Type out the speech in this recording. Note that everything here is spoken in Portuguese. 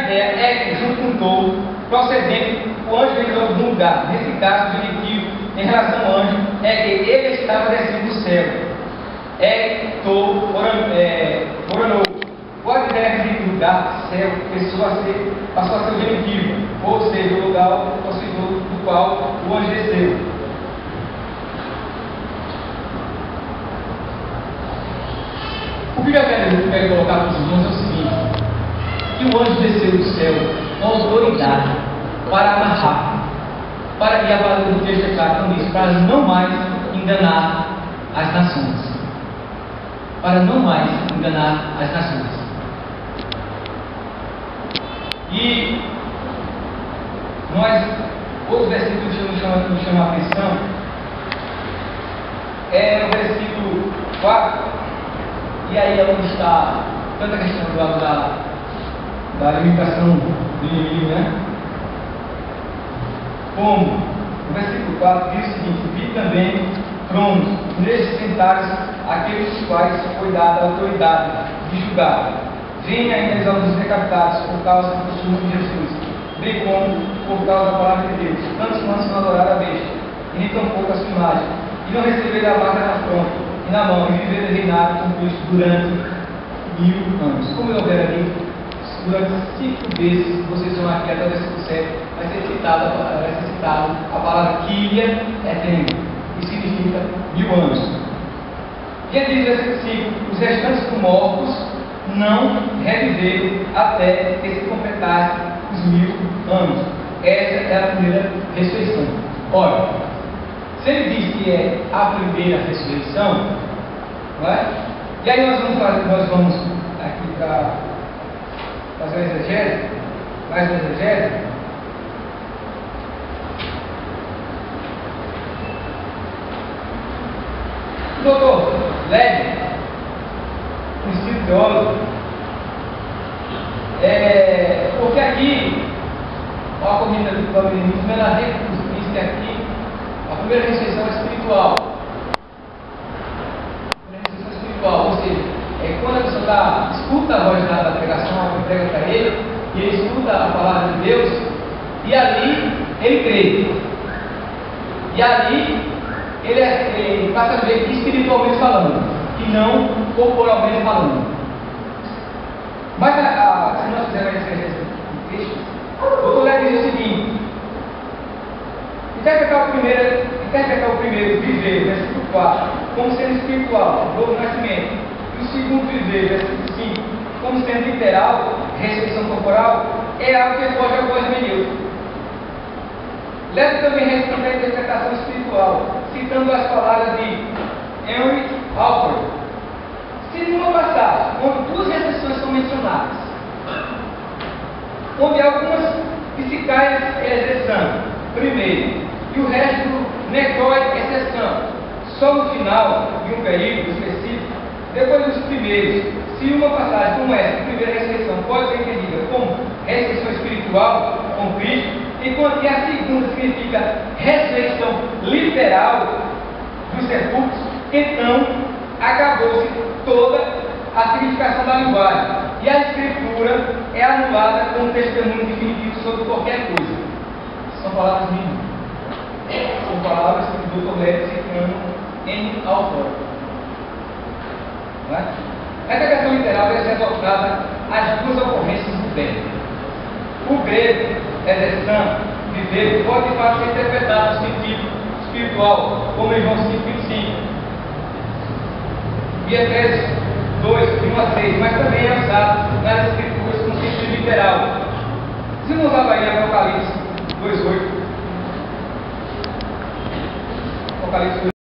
ideia é que, junto com o touro, procedendo, o anjo veio de algum lugar. Nesse caso, o genitivo em relação ao anjo é que ele estava descendo do céu. É touro, oranou. O advérbio de lugar, céu, passou a ser o genitivo, ou seja, o lugar do qual o anjo desceu. O que eu quero colocar para os irmãos é o seguinte: que o anjo desceu do céu com autoridade para amarrar, para que a palavra do texto é clara com isso, para não mais enganar as nações. Para não mais enganar as nações. E outro versículo que nos chama a atenção é o versículo 4, e aí é onde está tanta questão do lado da limitação do inimigo, né? Como o versículo 4 diz o seguinte: vi também tronos, nestes sentados aqueles dos quais foi dada a autoridade de julgar. Vem ainda os homens decapitados por causa do costume de Jesus, bem como por causa da palavra de Deus. Tantos quantos não adoraram a besta, e nem tampouco a sua imagem, e não receberam a marca na fronte e na mão, e viveram reinado com Cristo durante 1000 anos. Como eu houver ali, durante 5 vezes, vocês vão aqui até o versículo 7, vai ser citado a palavra Kyria eterna, que significa 1000 anos. E ele diz no versículo 5: os restantes mortos não reviveram até que se completasse os 1000 anos. Essa é a primeira ressurreição. Ora, se ele diz que é a primeira ressurreição, não é? E aí nós vamos aqui para fazer um exegese, mais um exegese. O doutor Leve, princípio teólogo, porque aqui, a corrida do calvinismo, ela diz que aqui a primeira ressurreição é espiritual. A primeira ressurreição é espiritual, ou seja, é quando a pessoa escuta a voz da pregação, que prega para ele, e ele escuta a palavra de Deus, e ali ele crê. E ali ele passa a ver espiritualmente falando, e não corporalmente falando. Mas se nós fizermos esse texto, o doutor Leve diz o seguinte: interpretar o primeiro viver, versículo 4, como sendo espiritual, novo nascimento, e o segundo viver, versículo 5, como sendo literal, ressurreição corporal, é algo que foge ao conhecimento. Leve também respeito à interpretação espiritual, citando as palavras de Henry Alford. Se numa passagem onde 2 exceções são mencionadas, onde algumas psicais é exceção, primeiro, e o resto necrói exceção, só no final de um período específico, depois dos primeiros, se uma passagem como essa, a primeira ressurreição, pode ser entendida como ressurreição espiritual com Cristo, enquanto que a segunda significa ressurreição literal dos sepulcros, então acabou-se toda a significação da linguagem, e a escritura é anulada como testemunho definitivo sobre qualquer coisa. São palavras minhas. São palavras que o Dr. Leve citando em Alford. Essa questão literal deve ser adoptada às 2 ocorrências do verbo. O grego, exceção, viver, pode de fato ser interpretado no sentido espiritual, como em João 5,25. E Efésios 2, de 1 a 6, mas também é usado nas escrituras com sentido literal. Se não usava aí Apocalipse 2,8, Apocalipse 2,8.